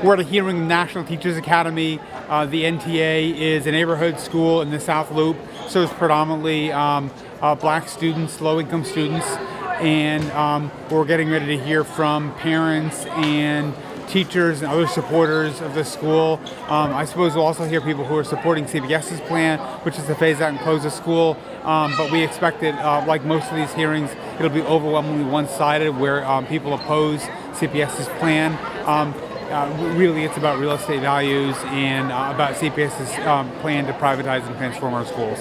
We're at a hearing National Teachers Academy. The NTA is a neighborhood school in the South Loop, so it's predominantly black students, low-income students, and we're getting ready to hear from parents and teachers and other supporters of the school. I suppose we'll also hear people who are supporting CPS's plan, which is to phase out and close the school. But we expect that, like most of these hearings, it'll be overwhelmingly one-sided, where people oppose CPS's plan. Really, it's about real estate values and about CPS's plan to privatize and transform our schools.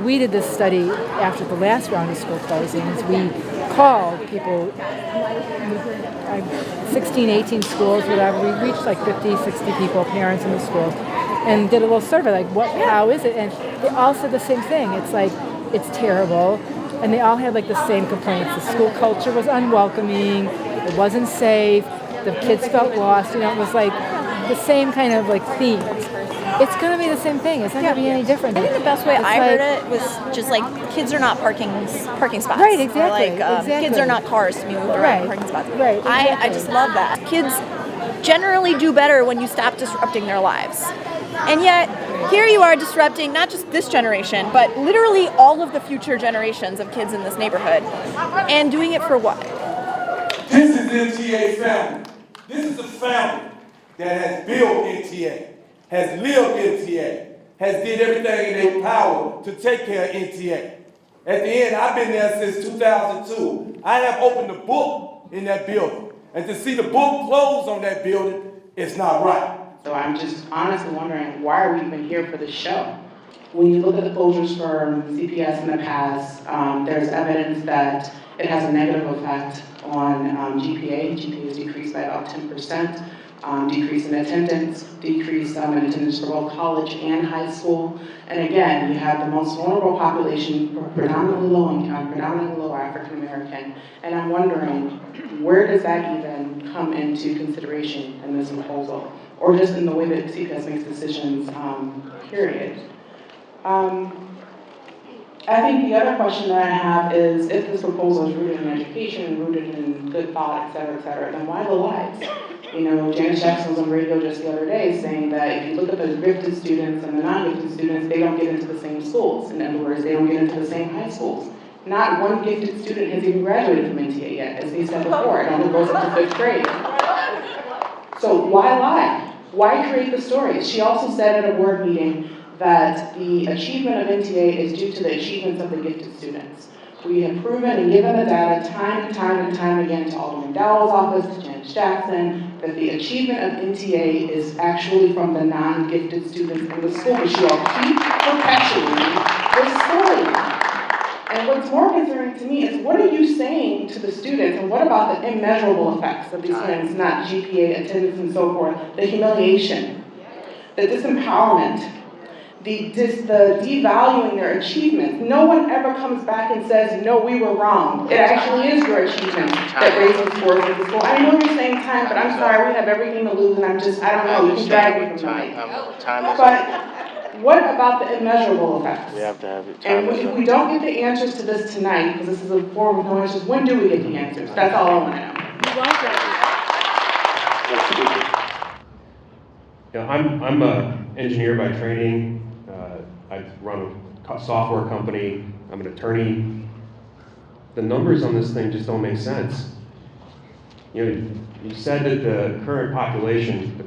We did this study after the last round of school closings. We called people, 16, 18 schools, whatever. We reached like 50, 60 people, parents in the schools, and did a little survey, like, how is it? And they all said the same thing. It's like, it's terrible. And they all had like the same complaints. The school culture was unwelcoming. It wasn't safe. The kids felt lost. It was like the same kind of like themes. It's going to be the same thing. It's not going to be any different. I think the best way I heard it was just like kids are not parking spots. Right, exactly. Or like kids are not cars to be moved around parking spots. Right, exactly. I just love that. Kids generally do better when you stop disrupting their lives. And yet, here you are disrupting not just this generation, but literally all of the future generations of kids in this neighborhood. And doing it for what? This is NTA family. This is a family that has built NTA, has lived NTA, has did everything in their power to take care of NTA. At the end, I've been there since 2002. I have opened a book in that building. And to see the book close on that building, it's not right. So I'm just honestly wondering, why are we even here for this show? When you look at the closures for CPS in the past, there's evidence that it has a negative effect on GPA. GPA is decreased by about 10%. Decrease in attendance, decrease in attendance for both college and high school. And again, you have the most vulnerable population, predominantly low income, predominantly low African American. And I'm wondering, where does that even come into consideration in this proposal? Or just in the way that CPS makes decisions, period. I think the other question that I have is, if this proposal is rooted in education, rooted in good thought, et cetera, then why the lies? Janet Jackson was on radio just the other day saying that if you look at the gifted students and the non-gifted students, they don't get into the same schools. In other words, they don't get into the same high schools. Not one gifted student has even graduated from NTA yet, as he said before. It only goes up to 5th grade. So why lie? Why create the stories? She also said at a board meeting that the achievement of NTA is due to the achievements of the gifted students. We have proven and given the data time and time again to Alderman Dowell's office, to Janet Jackson, that the achievement of NTA is actually from the non-gifted students in the school, but she all keep perpetuating this story. And what's more concerning to me is, what are you saying to the students, and what about the immeasurable effects of these students, not GPA, attendance, and so forth, the humiliation, the disempowerment, the devaluing their achievements. No one ever comes back and says, no, we were wrong. It actually is your achievement that raises scores at the school. I know you're saying time, but I'm sorry, we have everything to lose, and I don't know, you can drag me from the mic. But what about the immeasurable effects? We have to have it. And if we don't get the answers to this tonight, because this is a forum with no answers, when do we get the answers? That's all I want to know. I'm an engineer by training. I run a software company. I'm an attorney. The numbers on this thing just don't make sense. You said that the current population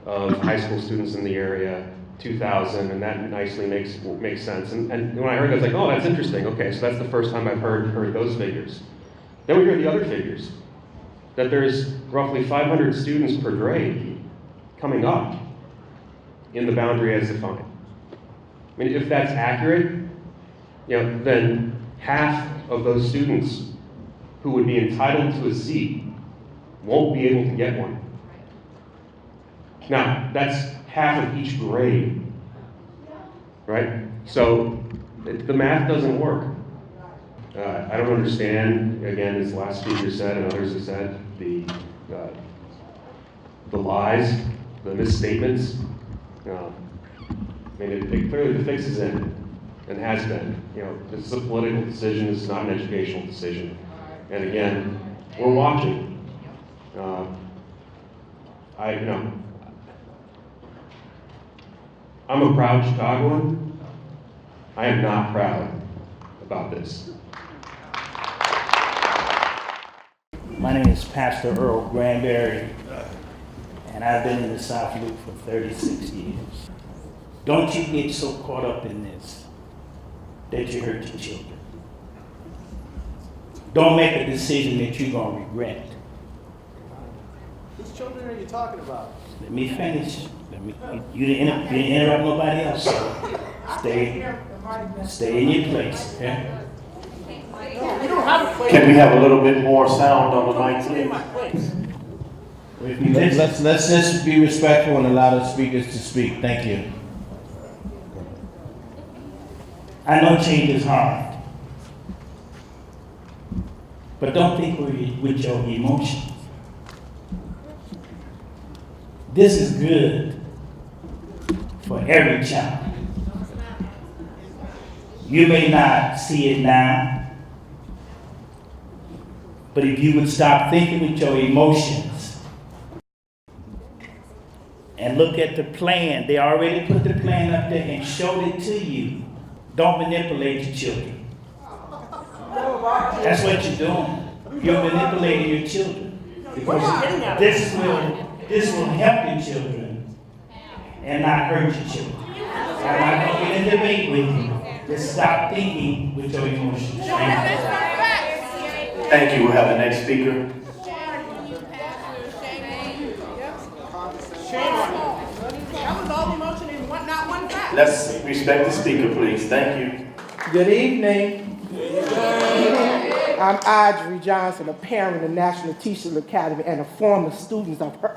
of high school students in the area, 2,000, and that nicely makes sense. And when I heard that, I was like, oh, that's interesting. Okay, so that's the first time I've heard those figures. Then we hear the other figures, that there's roughly 500 students per grade coming up in the boundary as defined. I mean, if that's accurate, then half of those students who would be entitled to a seat won't be able to get one. Now, that's half of each grade, right? So the math doesn't work. I don't understand, again, as the last speaker said and others have said, the lies, the misstatements. Clearly the fix is in and has been. This is a political decision, this is not an educational decision. And again, we're watching. I'm a proud Chicagoan. I am not proud about this. My name is Pastor Earl Granberry, and I've been in the South Loop for 36 years. Don't you get so caught up in this that you hurt your children. Don't make a decision that you're going to regret. Whose children are you talking about? Let me finish. You didn't interrupt nobody else, so stay in your place, okay? We don't have a place. Can we have a little bit more sound on the mic, please? Let's just be respectful and allow the speakers to speak. Thank you. I know change is hard, but don't think with your emotions. This is good for every child. You may not see it now, but if you would stop thinking with your emotions and look at the plan, they already put the plan up there and showed it to you. Don't manipulate your children. That's what you're doing. You're manipulating your children. Because this will help your children and not hurt your children. I'm not going to get in a debate with you. Just stop thinking with your emotions. Thank you. We'll have the next speaker. That was all emotion and not one fact. Let's respect the speaker, please. Thank you. Good evening. I'm Audrey Johnson, a parent of the National Teachers Academy and a former student of her,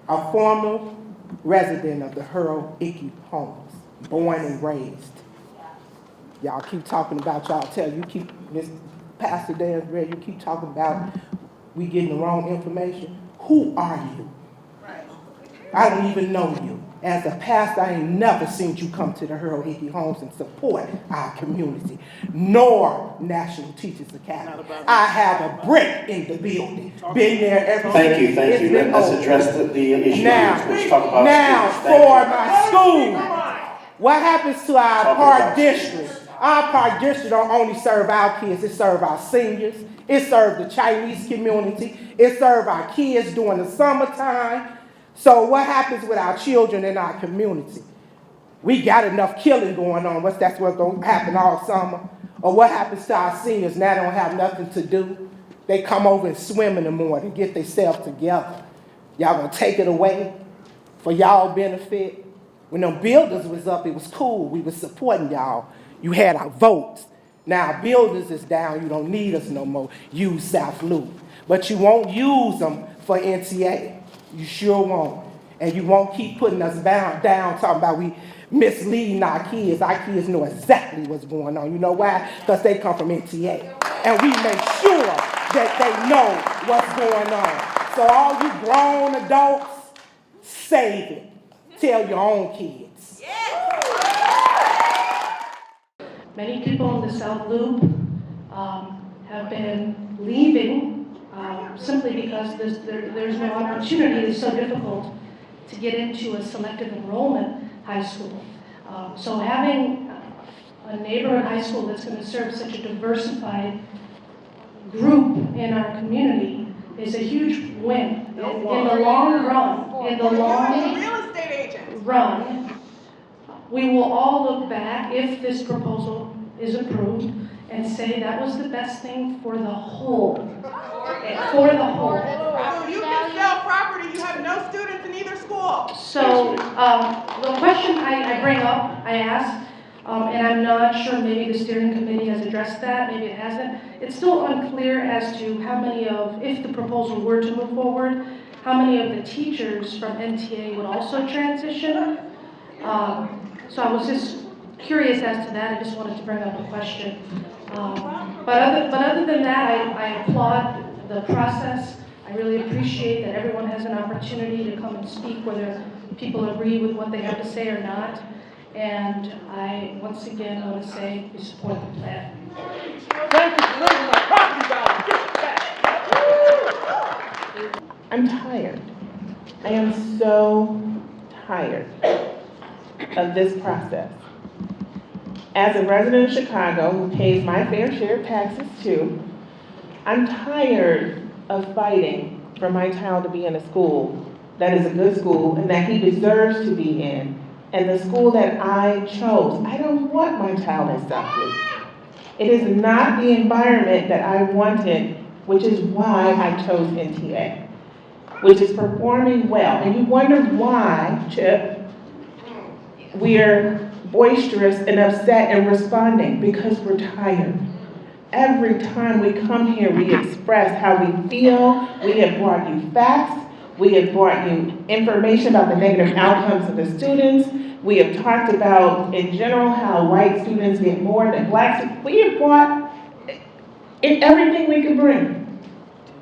a former resident of the Hurl Icky homes, born and raised. Y'all keep talking about Miss Pastor Dan Red, you keep talking about we getting the wrong information. Who are you? I don't even know you. As a pastor, I ain't never seen you come to the Hurl Icky homes and support our community, nor National Teachers Academy. I have a brick in the building. Been there every Thank you. Let's address the issue. Let's talk about for my school, what happens to our park district? Our park district don't only serve our kids, it serves our seniors, it serves the Chinese community, it serves our kids during the summertime. So what happens with our children in our community? We got enough killing going on. That's what's going to happen all summer. Or what happens to our seniors now they don't have nothing to do? They come over and swim in the morning, get themselves together. Y'all going to take it away for y'all benefit? When them builders was up, it was cool. We was supporting y'all. You had our votes. Now builders is down. You don't need us no more. Use South Loop. But you won't use them for NTA. You sure won't. And you won't keep putting us down talking about we misleading our kids. Our kids know exactly what's going on. You know why? Because they come from NTA. And we make sure that they know what's going on. So all you grown adults, save it. Tell your own kids. Many people in the South Loop have been leaving simply because there's no opportunity. It's so difficult to get into a selective enrollment high school. So having a neighborhood high school that's going to serve such a diversified group in our community is a huge win. In the long run, we will all look back if this proposal is approved and say that was the best thing for the whole. For the whole. So you can sell property, you have no students in either school. So the question I bring up, I ask, and I'm not sure maybe the steering committee has addressed that, maybe it hasn't. It's still unclear as to how many of, if the proposal were to move forward, how many of the teachers from NTA would also transition. So I was just curious as to that. I just wanted to bring up a question. But other than that, I applaud the process. I really appreciate that everyone has an opportunity to come and speak, whether people agree with what they have to say or not. And I, once again, want to say we support the plan. Thank you for my property dollars. Get it back. I'm tired. I am so tired of this process. As a resident of Chicago who pays my fair share of taxes too, I'm tired of fighting for my child to be in a school that is a good school and that he deserves to be in, and the school that I chose. I don't want my child in Southleaf. It is not the environment that I wanted, which is why I chose NTA, which is performing well. And you wonder why, Chip, we're boisterous and upset and responding, because we're tired. Every time we come here, we express how we feel. We have brought you facts. We have brought you information about the negative outcomes of the students. We have talked about, in general, how white students get more than black students. We have brought in everything we could bring.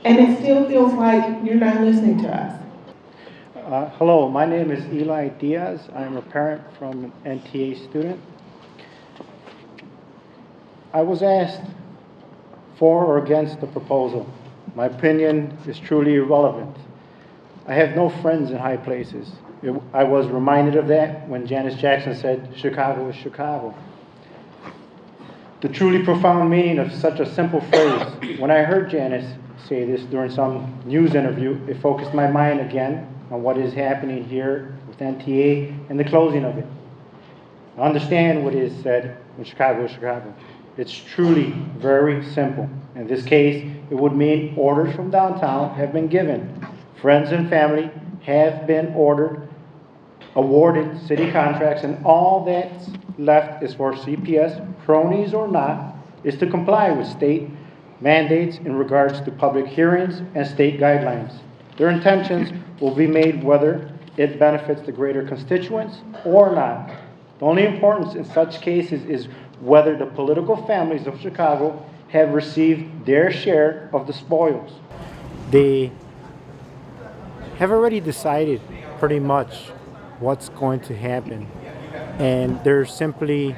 And it still feels like you're not listening to us. Hello, my name is Eli Diaz. I'm a parent from an NTA student. I was asked for or against the proposal. My opinion is truly irrelevant. I have no friends in high places. I was reminded of that when Janice Jackson said, Chicago is Chicago. The truly profound meaning of such a simple phrase. When I heard Janice say this during some news interview, it focused my mind again on what is happening here with NTA and the closing of it. I understand what is said when Chicago is Chicago. It's truly very simple. In this case, it would mean orders from downtown have been given. Friends and family have been awarded city contracts, and all that's left is for CPS, cronies or not, is to comply with state mandates in regards to public hearings and state guidelines. Their intentions will be made whether it benefits the greater constituents or not. The only importance in such cases is whether the political families of Chicago have received their share of the spoils. They have already decided pretty much what's going to happen, and they're simply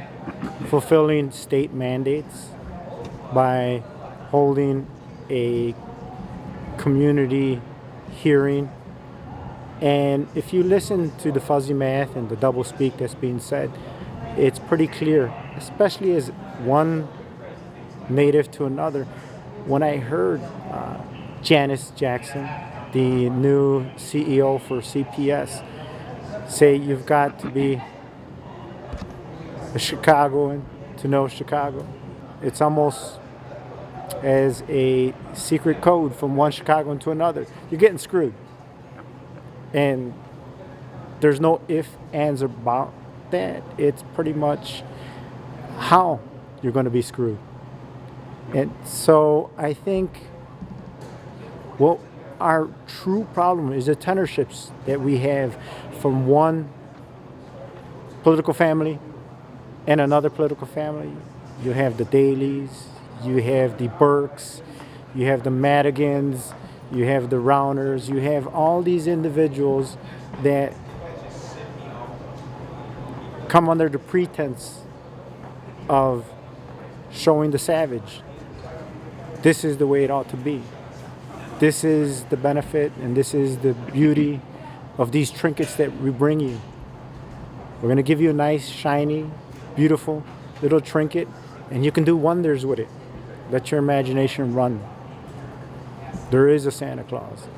fulfilling state mandates by holding a community hearing. And if you listen to the fuzzy math and the double speak that's being said, it's pretty clear, especially as one native to another. When I heard Janice Jackson, the new CEO for CPS, say you've got to be a Chicagoan to know Chicago, it's almost as a secret code from one Chicagoan to another. You're getting screwed. And there's no ifs, ands, or about that. It's pretty much how you're going to be screwed. And so I think what our true problem is the tenureships that we have from one political family and another political family. You have the Dailies, you have the Burks, you have the Madigans, you have the Rounders, you have all these individuals that come under the pretense of showing the savage. This is the way it ought to be. This is the benefit and this is the beauty of these trinkets that we bring you. We're going to give you a nice, shiny, beautiful little trinket, and you can do wonders with it. Let your imagination run. There is a Santa Claus.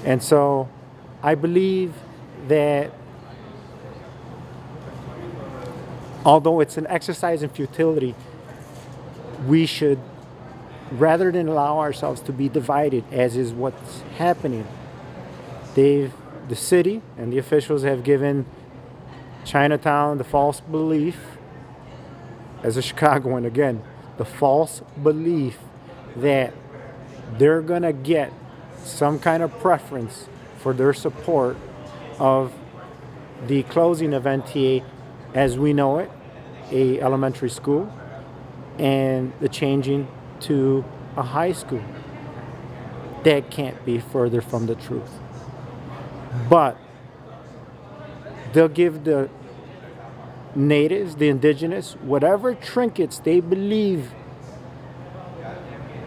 And so I believe that although it's an exercise in futility, we should, rather than allow ourselves to be divided, as is what's happening, the city and the officials have given Chinatown the false belief, as a Chicagoan again, the false belief that they're going to get some kind of preference for their support of the closing of NTA as we know it, a elementary school, and the changing to a high school. That can't be further from the truth. But they'll give the natives, the indigenous, whatever trinkets they believe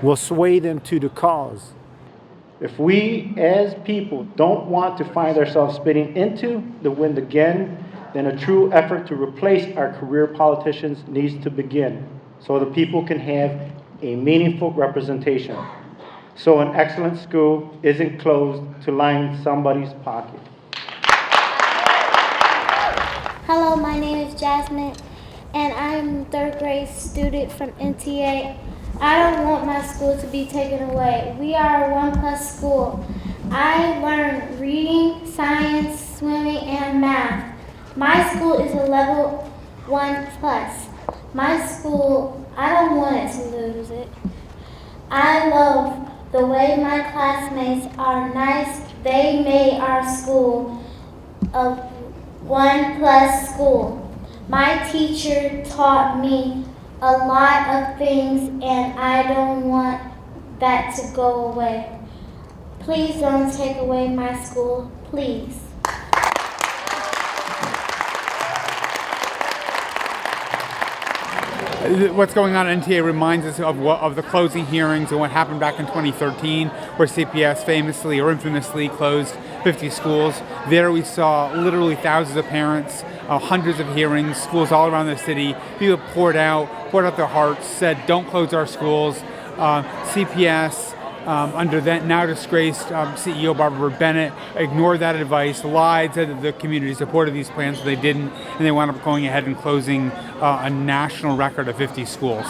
will sway them to the cause. If we as people don't want to find ourselves spitting into the wind again, then a true effort to replace our career politicians needs to begin so the people can have a meaningful representation. So an excellent school isn't closed to line somebody's pocket. Hello, my name is Jasmine, and I'm a third grade student from NTA. I don't want my school to be taken away. We are a 1+ school. I learned reading, science, swimming, and math. My school is a level 1+. My school, I don't want it to lose it. I love the way my classmates are nice. They made our school a 1+ school. My teacher taught me a lot of things, and I don't want that to go away. Please don't take away my school, please. What's going on at NTA reminds us of the closing hearings and what happened back in 2013, where CPS famously or infamously closed 50 schools. There we saw literally thousands of parents, hundreds of hearings, schools all around the city. People poured out their hearts, said, don't close our schools. CPS, under that now disgraced CEO Barbara Bennett, ignored that advice, lied, said that the community supported these plans, but they didn't, and they wound up going ahead and closing a national record of 50 schools.